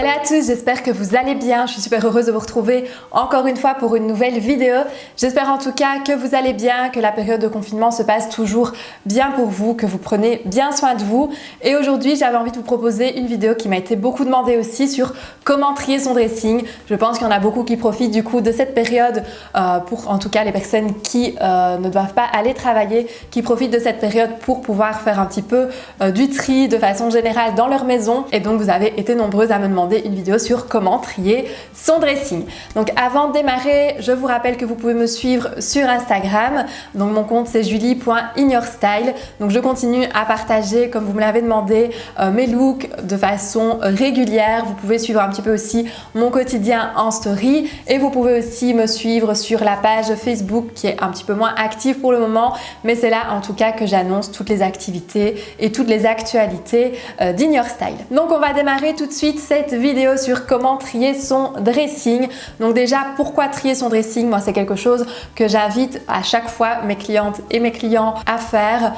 Hello à tous, j'espère que vous allez bien. Je suis super heureuse de vous retrouver encore une fois pour une nouvelle vidéo. J'espère en tout cas que vous allez bien, que la période de confinement se passe toujours bien pour vous, que vous prenez bien soin de vous. Et aujourd'hui, j'avais envie de vous proposer une vidéo qui m'a été beaucoup demandée aussi sur comment trier son dressing. Je pense qu'il y en a beaucoup qui profitent du coup de cette période pour en tout cas les personnes qui ne doivent pas aller travailler, qui profitent de cette période pour pouvoir faire un petit peu du tri de façon générale dans leur maison. Et donc vous avez été nombreuses à me demander une vidéo sur comment trier son dressing. Donc avant de démarrer, je vous rappelle que vous pouvez me suivre sur Instagram. Donc mon compte c'est julie.inyourstyle. Donc je continue à partager, comme vous me l'avez demandé, mes looks de façon régulière. Vous pouvez suivre un petit peu aussi mon quotidien en story et vous pouvez aussi me suivre sur la page Facebook qui est un petit peu moins active pour le moment, mais c'est là en tout cas que j'annonce toutes les activités et toutes les actualités d'In Your Style. Donc on va démarrer tout de suite cette vidéo sur comment trier son dressing. Donc déjà, pourquoi trier son dressing? Moi, c'est quelque chose que j'invite à chaque fois mes clientes et mes clients à faire.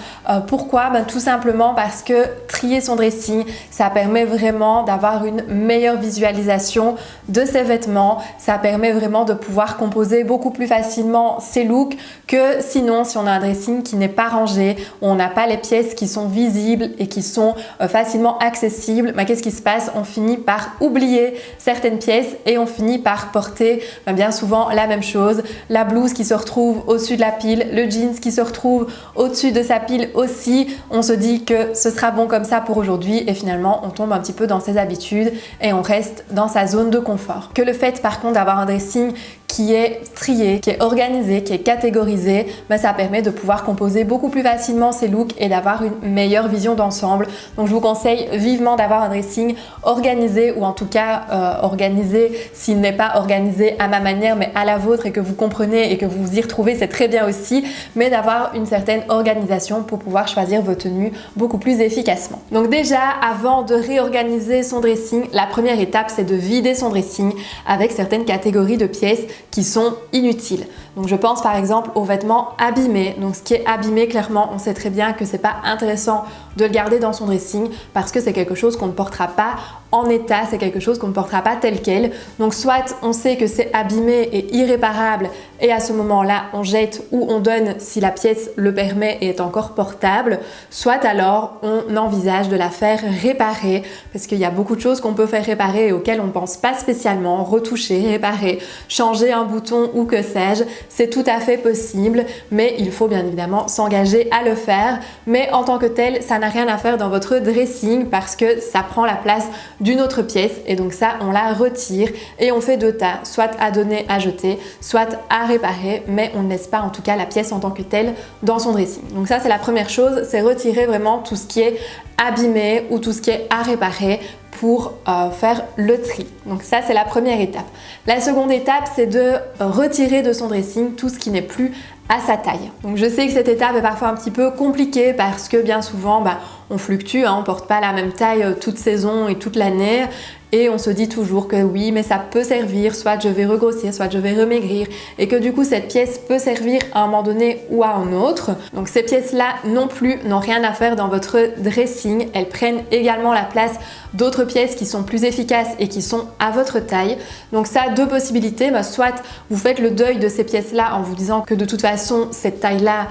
Pourquoi? Tout simplement parce que trier son dressing, ça permet vraiment d'avoir une meilleure visualisation de ses vêtements. Ça permet vraiment de pouvoir composer beaucoup plus facilement ses looks que sinon si on a un dressing qui n'est pas rangé, où on n'a pas les pièces qui sont visibles et qui sont facilement accessibles. Qu'est-ce qui se passe? On finit par oublier certaines pièces et on finit par porter bien souvent la même chose. La blouse qui se retrouve au-dessus de la pile, le jeans qui se retrouve au-dessus de sa pile aussi. On se dit que ce sera bon comme ça pour aujourd'hui et finalement on tombe un petit peu dans ses habitudes et on reste dans sa zone de confort. Que le fait par contre d'avoir un dressing qui est trié, qui est organisé, qui est catégorisé, ça permet de pouvoir composer beaucoup plus facilement ses looks et d'avoir une meilleure vision d'ensemble. Donc je vous conseille vivement d'avoir un dressing organisé ou en tout cas organisé s'il n'est pas organisé à ma manière mais à la vôtre et que vous comprenez et que vous vous y retrouvez, c'est très bien aussi, mais d'avoir une certaine organisation pour pouvoir choisir vos tenues beaucoup plus efficacement. Donc déjà, avant de réorganiser son dressing, la première étape c'est de vider son dressing avec certaines catégories de pièces qui sont inutiles. Donc je pense par exemple aux vêtements abîmés. Donc ce qui est abîmé, clairement, on sait très bien que c'est pas intéressant de le garder dans son dressing parce que c'est quelque chose qu'on ne portera pas en état, c'est quelque chose qu'on ne portera pas tel quel. Donc soit on sait que c'est abîmé et irréparable et à ce moment-là on jette ou on donne si la pièce le permet et est encore portable, soit alors on envisage de la faire réparer parce qu'il y a beaucoup de choses qu'on peut faire réparer et auxquelles on ne pense pas spécialement, retoucher, réparer, changer un bouton ou que sais-je, c'est tout à fait possible, mais il faut bien évidemment s'engager à le faire. Mais en tant que tel, ça n'a rien à faire dans votre dressing parce que ça prend la place d'une autre pièce et donc ça on la retire et on fait deux tas, soit à donner, à jeter, soit à réparer, mais on ne laisse pas en tout cas la pièce en tant que telle dans son dressing. Donc ça c'est la première chose, c'est retirer vraiment tout ce qui est abîmé ou tout ce qui est à réparer pour faire le tri. Donc ça c'est la première étape. La seconde étape c'est de retirer de son dressing tout ce qui n'est plus à sa taille. Donc je sais que cette étape est parfois un petit peu compliquée parce que bien souvent on fluctue, on porte pas la même taille toute saison et toute l'année et on se dit toujours que oui mais ça peut servir, soit je vais regrossir, soit je vais remaigrir et que du coup cette pièce peut servir à un moment donné ou à un autre. Donc ces pièces là non plus n'ont rien à faire dans votre dressing, elles prennent également la place d'autres pièces qui sont plus efficaces et qui sont à votre taille. Donc ça, deux possibilités, soit vous faites le deuil de ces pièces là en vous disant que de toute façon cette taille là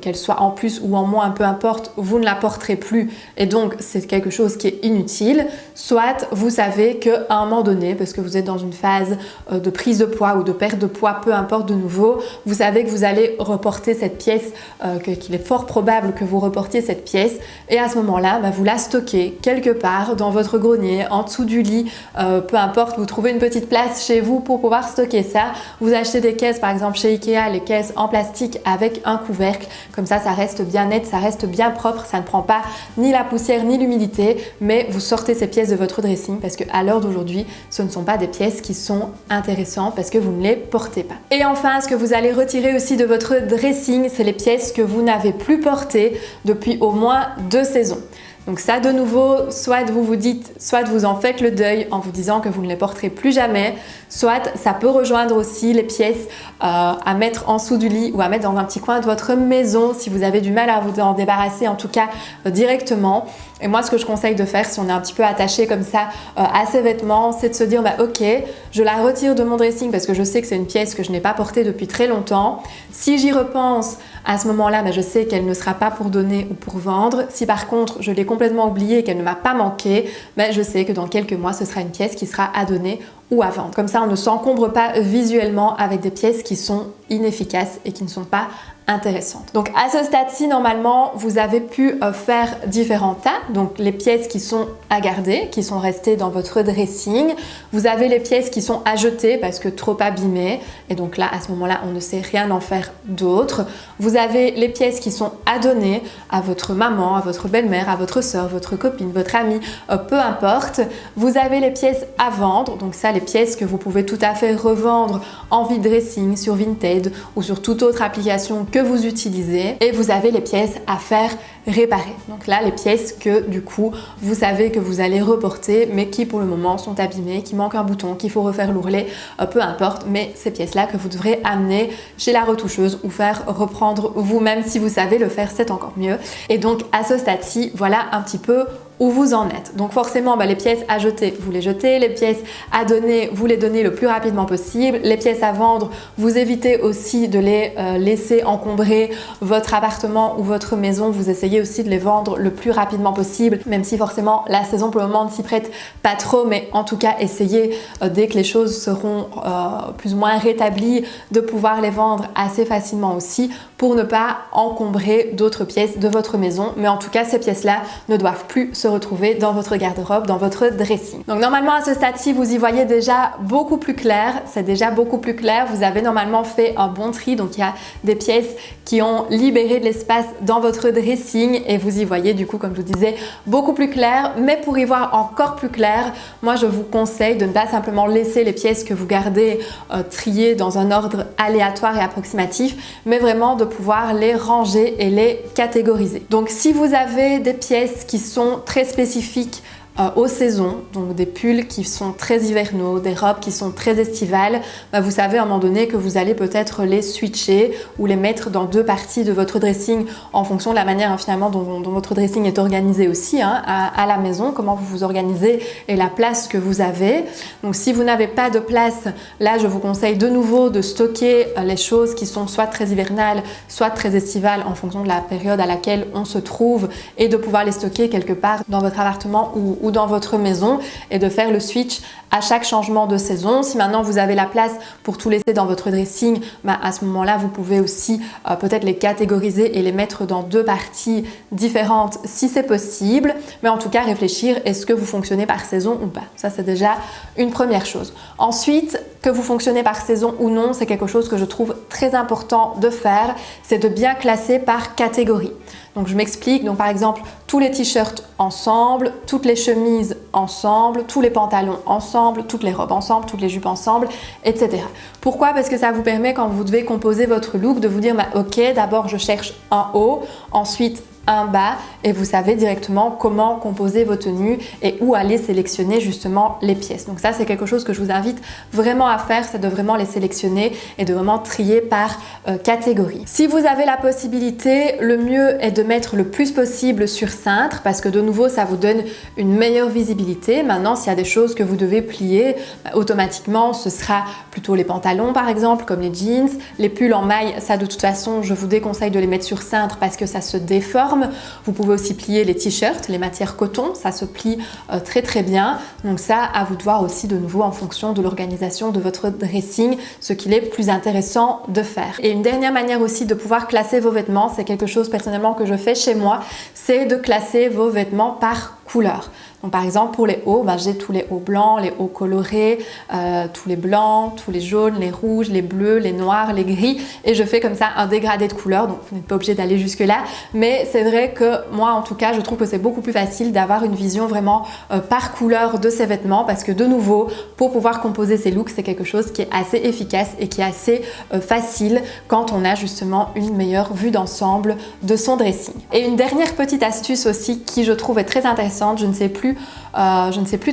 qu'elle soit en plus ou en moins, peu importe, vous ne la porterez plus et donc c'est quelque chose qui est inutile. Soit vous savez qu'à un moment donné, parce que vous êtes dans une phase de prise de poids ou de perte de poids, peu importe de nouveau, vous savez que vous allez reporter cette pièce, qu'il est fort probable que vous reportiez cette pièce et à ce moment-là, vous la stockez quelque part dans votre grenier, en dessous du lit, peu importe, vous trouvez une petite place chez vous pour pouvoir stocker ça. Vous achetez des caisses par exemple chez Ikea, les caisses en plastique avec un couvercle, comme ça reste bien net, ça reste bien propre, ça ne prend pas ni la poussière ni l'humidité, mais vous sortez ces pièces de votre dressing parce qu'à l'heure d'aujourd'hui ce ne sont pas des pièces qui sont intéressantes parce que vous ne les portez pas. Et enfin, ce que vous allez retirer aussi de votre dressing, c'est les pièces que vous n'avez plus portées depuis au moins 2 saisons. Donc ça, de nouveau, soit vous vous dites, soit vous en faites le deuil en vous disant que vous ne les porterez plus jamais, soit ça peut rejoindre aussi les pièces à mettre en dessous du lit ou à mettre dans un petit coin de votre maison si vous avez du mal à vous en débarrasser, en tout cas directement. Et moi, ce que je conseille de faire si on est un petit peu attaché comme ça à ses vêtements, c'est de se dire ok, je la retire de mon dressing parce que je sais que c'est une pièce que je n'ai pas portée depuis très longtemps. Si j'y repense à ce moment-là, je sais qu'elle ne sera pas pour donner ou pour vendre. Si par contre je l'ai complètement oubliée et qu'elle ne m'a pas manqué, je sais que dans quelques mois ce sera une pièce qui sera à donner ou à vendre. Comme ça, on ne s'encombre pas visuellement avec des pièces qui sont inefficaces et qui ne sont pas intéressantes. Donc à ce stade-ci, normalement, vous avez pu faire différents tas. Donc les pièces qui sont à garder, qui sont restées dans votre dressing. Vous avez les pièces qui sont à jeter parce que trop abîmées. Et donc là, à ce moment-là, on ne sait rien en faire d'autre. Vous avez les pièces qui sont à donner à votre maman, à votre belle-mère, à votre soeur, votre copine, votre amie, peu importe. Vous avez les pièces à vendre. Donc ça, les pièces que vous pouvez tout à fait revendre en vide dressing sur Vinted ou sur toute autre application que vous utilisez. Et vous avez les pièces à faire réparer. Donc là, les pièces que du coup, vous savez que vous allez reporter, mais qui pour le moment sont abîmées, qui manquent un bouton, qu'il faut refaire l'ourlet, peu importe, mais ces pièces-là que vous devrez amener chez la retoucheuse ou faire reprendre vous-même. Si vous savez le faire, c'est encore mieux. Et donc à ce stade-ci, voilà un petit peu où vous en êtes. Donc forcément, les pièces à jeter, vous les jetez. Les pièces à donner, vous les donnez le plus rapidement possible. Les pièces à vendre, vous évitez aussi de les laisser encombrer votre appartement ou votre maison. Vous essayez aussi de les vendre le plus rapidement possible, même si forcément la saison pour le moment ne s'y prête pas trop, mais en tout cas, essayez dès que les choses seront plus ou moins rétablies de pouvoir les vendre assez facilement aussi pour ne pas encombrer d'autres pièces de votre maison. Mais en tout cas, ces pièces-là ne doivent plus se retrouver dans votre garde-robe, dans votre dressing. Donc normalement à ce stade-ci, vous y voyez déjà beaucoup plus clair. C'est déjà beaucoup plus clair. Vous avez normalement fait un bon tri. Donc il y a des pièces qui ont libéré de l'espace dans votre dressing et vous y voyez du coup, comme je vous disais, beaucoup plus clair. Mais pour y voir encore plus clair, moi je vous conseille de ne pas simplement laisser les pièces que vous gardez triées dans un ordre aléatoire et approximatif, mais vraiment de pouvoir les ranger et les catégoriser. Donc si vous avez des pièces qui sont très spécifiques aux saisons, donc des pulls qui sont très hivernaux, des robes qui sont très estivales, vous savez à un moment donné que vous allez peut-être les switcher ou les mettre dans deux parties de votre dressing en fonction de la manière finalement dont votre dressing est organisé aussi à la maison, comment vous vous organisez et la place que vous avez. Donc si vous n'avez pas de place, là je vous conseille de nouveau de stocker les choses qui sont soit très hivernales, soit très estivales en fonction de la période à laquelle on se trouve et de pouvoir les stocker quelque part dans votre appartement ou dans votre maison et de faire le switch à chaque changement de saison. Si maintenant vous avez la place pour tout laisser dans votre dressing, à ce moment-là, vous pouvez aussi peut-être les catégoriser et les mettre dans deux parties différentes si c'est possible. Mais en tout cas, réfléchir, est-ce que vous fonctionnez par saison ou pas? Ça, c'est déjà une première chose. Ensuite, que vous fonctionnez par saison ou non, c'est quelque chose que je trouve très important de faire, c'est de bien classer par catégorie. Donc je m'explique, donc par exemple tous les t-shirts ensemble, toutes les chemises ensemble, tous les pantalons ensemble, toutes les robes ensemble, toutes les jupes ensemble, etc. Pourquoi? Parce que ça vous permet quand vous devez composer votre look de vous dire ok, d'abord je cherche un haut, ensuite un bas et vous savez directement comment composer vos tenues et où aller sélectionner justement les pièces. Donc ça c'est quelque chose que je vous invite vraiment à faire, c'est de vraiment les sélectionner et de vraiment trier par catégorie. Si vous avez la possibilité, le mieux est de mettre le plus possible sur cintre parce que de nouveau ça vous donne une meilleure visibilité. Maintenant s'il y a des choses que vous devez plier, automatiquement ce sera plutôt les pantalons par exemple comme les jeans, les pulls en maille, ça de toute façon je vous déconseille de les mettre sur cintre parce que ça se déforme. Vous pouvez aussi plier les t-shirts, les matières coton, ça se plie très très bien. Donc ça, à vous de voir aussi de nouveau en fonction de l'organisation de votre dressing, ce qu'il est plus intéressant de faire. Et une dernière manière aussi de pouvoir classer vos vêtements, c'est quelque chose personnellement que je fais chez moi, c'est de classer vos vêtements par couleur. Donc par exemple pour les hauts, j'ai tous les hauts blancs, les hauts colorés, tous les blancs, tous les jaunes, les rouges, les bleus, les noirs, les gris, et je fais comme ça un dégradé de couleurs, donc vous n'êtes pas obligé d'aller jusque là, mais c'est vrai que moi en tout cas je trouve que c'est beaucoup plus facile d'avoir une vision vraiment par couleur de ces vêtements, parce que de nouveau pour pouvoir composer ces looks c'est quelque chose qui est assez efficace et qui est assez facile quand on a justement une meilleure vue d'ensemble de son dressing. Et une dernière petite astuce aussi qui je trouve est très intéressante, je ne sais plus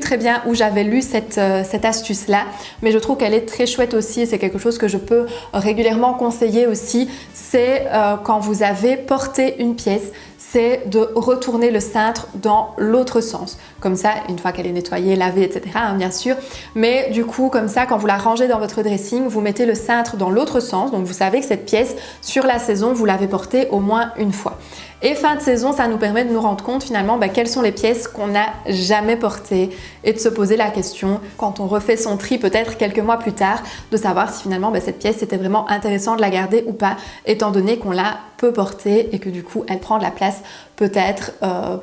très bien où j'avais lu cette astuce là, mais je trouve qu'elle est très chouette aussi et c'est quelque chose que je peux régulièrement conseiller aussi, c'est quand vous avez porté une pièce, c'est de retourner le cintre dans l'autre sens. Comme ça, une fois qu'elle est nettoyée, lavée, etc. Bien sûr. Mais du coup, comme ça, quand vous la rangez dans votre dressing, vous mettez le cintre dans l'autre sens. Donc vous savez que cette pièce, sur la saison, vous l'avez portée au moins une fois. Et fin de saison, ça nous permet de nous rendre compte finalement quelles sont les pièces qu'on n'a jamais portées et de se poser la question, quand on refait son tri peut-être quelques mois plus tard, de savoir si finalement cette pièce c'était vraiment intéressant de la garder ou pas, étant donné qu'on l'a peu portée et que du coup elle prend de la place peut-être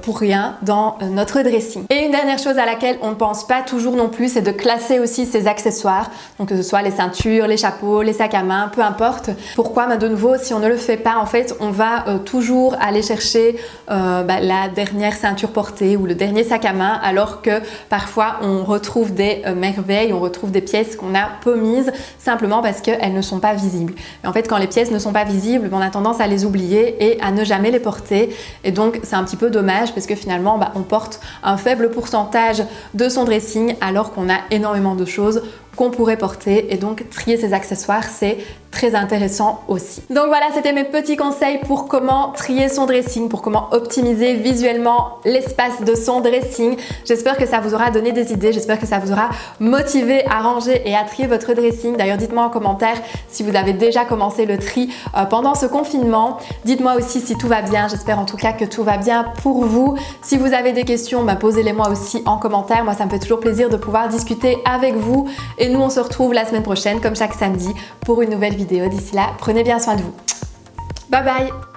pour rien dans notre dressing. Et une dernière chose à laquelle on ne pense pas toujours non plus, c'est de classer aussi ses accessoires, donc que ce soit les ceintures, les chapeaux, les sacs à main, peu importe. Pourquoi? De nouveau, si on ne le fait pas, en fait, on va toujours aller chercher la dernière ceinture portée ou le dernier sac à main, alors que parfois on retrouve des merveilles, on retrouve des pièces qu'on a peu mises simplement parce qu'elles ne sont pas visibles. Et en fait, quand les pièces ne sont pas visibles, on a tendance à les oublier et à ne jamais les porter. Et donc, c'est un petit peu dommage parce que finalement, on porte un faible pourcentage de son dressing alors qu'on a énormément de choses qu'on pourrait porter, et donc trier ses accessoires c'est très intéressant aussi. Donc voilà, c'était mes petits conseils pour comment trier son dressing, pour comment optimiser visuellement l'espace de son dressing. J'espère que ça vous aura donné des idées, j'espère que ça vous aura motivé à ranger et à trier votre dressing. D'ailleurs, dites-moi en commentaire si vous avez déjà commencé le tri pendant ce confinement. Dites-moi aussi si tout va bien, j'espère en tout cas que tout va bien pour vous. Si vous avez des questions, posez-les moi aussi en commentaire. Moi, ça me fait toujours plaisir de pouvoir discuter avec vous. Et nous, on se retrouve la semaine prochaine, comme chaque samedi, pour une nouvelle vidéo. D'ici là, prenez bien soin de vous. Bye bye!